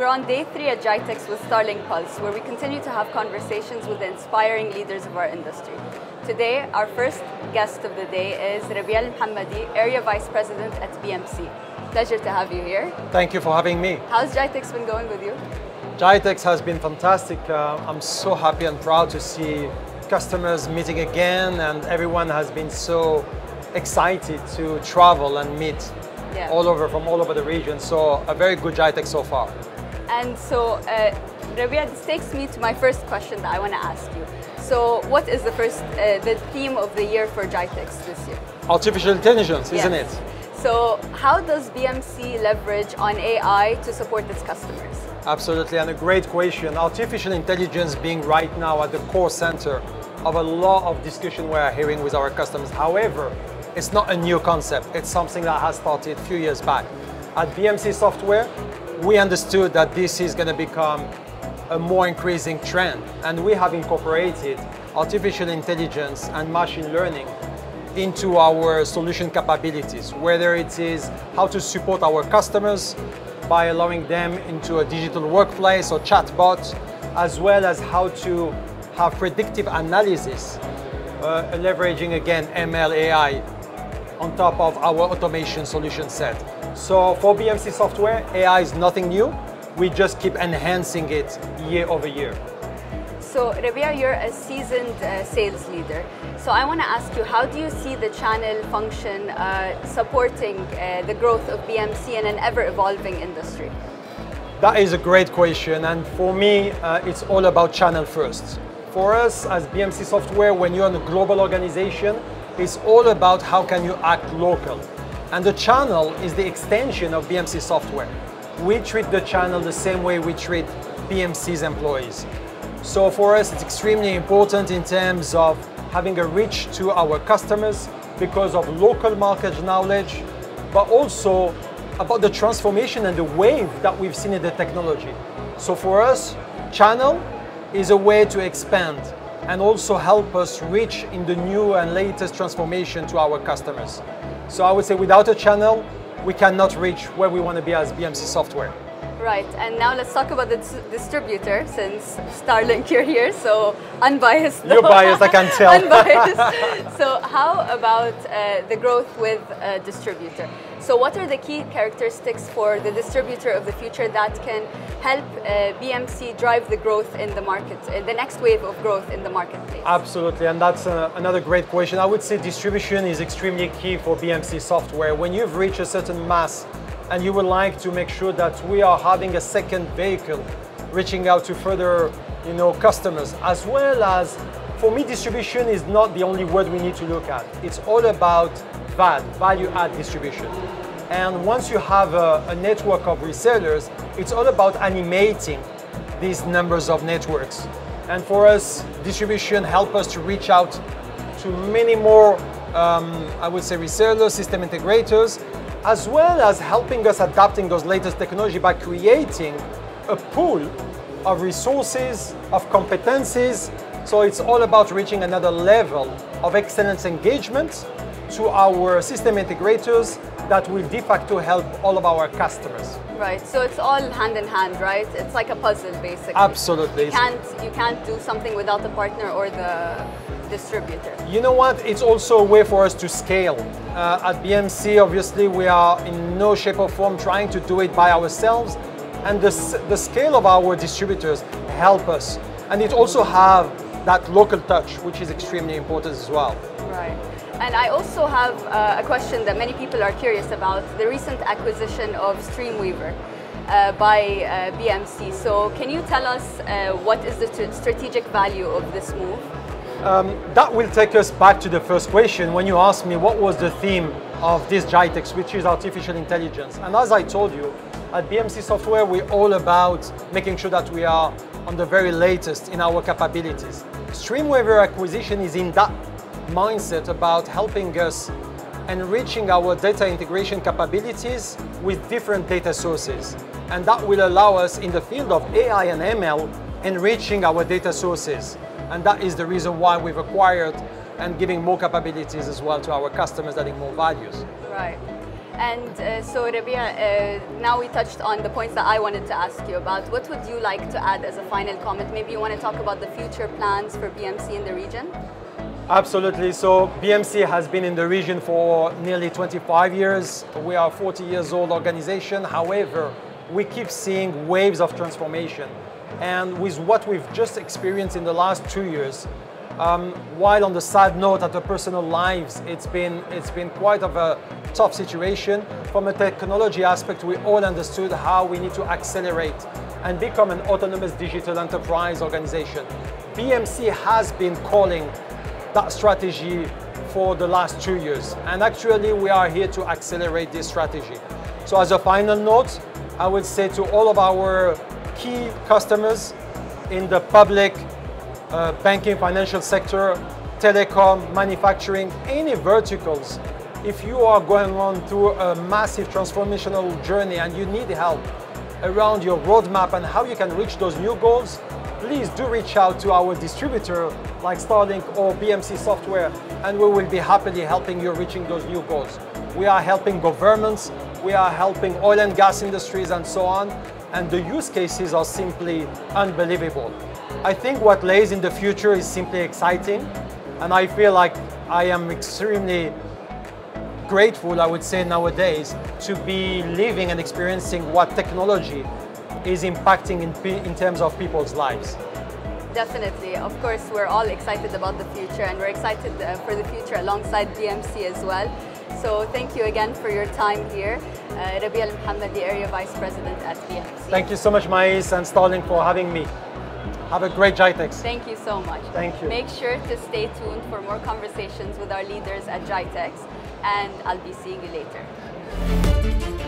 we're on day 3 at GITEX with Starling Pulse, where we continue to have conversations with the inspiring leaders of our industry. Today, our first guest of the day is Rabia Al-Mohammadi, Area Vice President at BMC. Pleasure to have you here. Thank you for having me. How's GITEX been going with you? GITEX has been fantastic. I'm so happy and proud to see customers meeting again, and everyone has been so excited to travel and meet from all over the region. So a very good GITEX so far. And so, Rabia, this takes me to my first question that I want to ask you. So what is the theme of the year for GITEX this year? Artificial intelligence, isn't it? So how does BMC leverage on AI to support its customers? Absolutely, and a great question. Artificial intelligence being right now at the core center of a lot of discussion we are hearing with our customers. However, it's not a new concept. It's something that has started a few years back. At BMC Software, we understood that this is going to become a more increasing trend, and we have incorporated artificial intelligence and machine learning into our solution capabilities, whether it is how to support our customers by allowing them into a digital workplace or chatbot, as well as how to have predictive analysis, leveraging again ML AI on top of our automation solution set. So for BMC Software, AI is nothing new. We just keep enhancing it year over year. So Rabia, you're a seasoned sales leader. So I want to ask you, how do you see the channel function supporting the growth of BMC in an ever-evolving industry? That is a great question, and for me, it's all about channel first. For us as BMC Software, when you're in a global organization, it's all about how can you act local. And the channel is the extension of BMC Software. We treat the channel the same way we treat BMC's employees. So for us, it's extremely important in terms of having a reach to our customers because of local market knowledge, but also about the transformation and the wave that we've seen in the technology. So for us, channel is a way to expand and also help us reach in the new and latest transformation to our customers. So I would say without a channel, we cannot reach where we want to be as BMC Software. Right, and now let's talk about the distributor, since Starling, you're here, so unbiased. You're biased, I can tell. Unbiased. So how about the growth with a distributor? So what are the key characteristics for the distributor of the future that can help BMC drive the growth in the market, the next wave of growth in the marketplace? Absolutely, and that's another great question. I would say distribution is extremely key for BMC Software. When you've reached a certain mass, and you would like to make sure that we are having a second vehicle reaching out to further customers, as well as, for me, distribution is not the only word we need to look at. It's all about value add distribution. And once you have a network of resellers, it's all about animating these numbers of networks. And for us, distribution helps us to reach out to many more, I would say, resellers, system integrators, as well as helping us adapting those latest technology by creating a pool of resources, of competencies. So it's all about reaching another level of excellence engagement to our system integrators that will de facto help all of our customers. Right, so it's all hand in hand, right? It's like a puzzle, basically. Absolutely. You can't do something without the partner or the distributor. You know what? It's also a way for us to scale. At BMC, obviously, we are in no shape or form trying to do it by ourselves, and the scale of our distributors help us. And it also have that local touch, which is extremely important as well. Right. And I also have a question that many people are curious about, the recent acquisition of Streamweaver by BMC. So can you tell us what is the strategic value of this move? That will take us back to the first question when you asked me what was the theme of this GITEX, which is artificial intelligence. And as I told you, at BMC Software, we're all about making sure that we are on the very latest in our capabilities. Streamweaver acquisition is in that mindset about helping us enriching our data integration capabilities with different data sources. And that will allow us in the field of AI and ML enriching our data sources. And that is the reason why we've acquired and giving more capabilities as well to our customers, adding more values. Right. And so Rabia, now we touched on the points that I wanted to ask you about. What would you like to add as a final comment? Maybe you want to talk about the future plans for BMC in the region? Absolutely. So BMC has been in the region for nearly 25 years. We are a 40 years old organization. However, we keep seeing waves of transformation. And with what we've just experienced in the last 2 years, while on the sad note at the personal lives, it's been quite of a tough situation. From a technology aspect, we all understood how we need to accelerate and become an autonomous digital enterprise organization. BMC has been calling that strategy for the last 2 years. And actually, we are here to accelerate this strategy. So as a final note, I would say to all of our key customers in the public, banking, financial sector, telecom, manufacturing, any verticals, if you are going on through a massive transformational journey and you need help around your roadmap and how you can reach those new goals, please do reach out to our distributor like Starlink or BMC Software, and we will be happily helping you reaching those new goals. We are helping governments, we are helping oil and gas industries and so on, and the use cases are simply unbelievable. I think what lays in the future is simply exciting, and I feel like I am extremely grateful, I would say nowadays, to be living and experiencing what technology is impacting in terms of people's lives. Definitely. Of course, we're all excited about the future, and we're excited for the future alongside BMC as well. So thank you again for your time here. Rabia Al-Mohammadi, Area Vice President at BMC. Thank you so much, Mais and Starlink, for having me. Have a great GITEX. Thank you so much. Thank you. Make sure to stay tuned for more conversations with our leaders at GITEX, and I'll be seeing you later.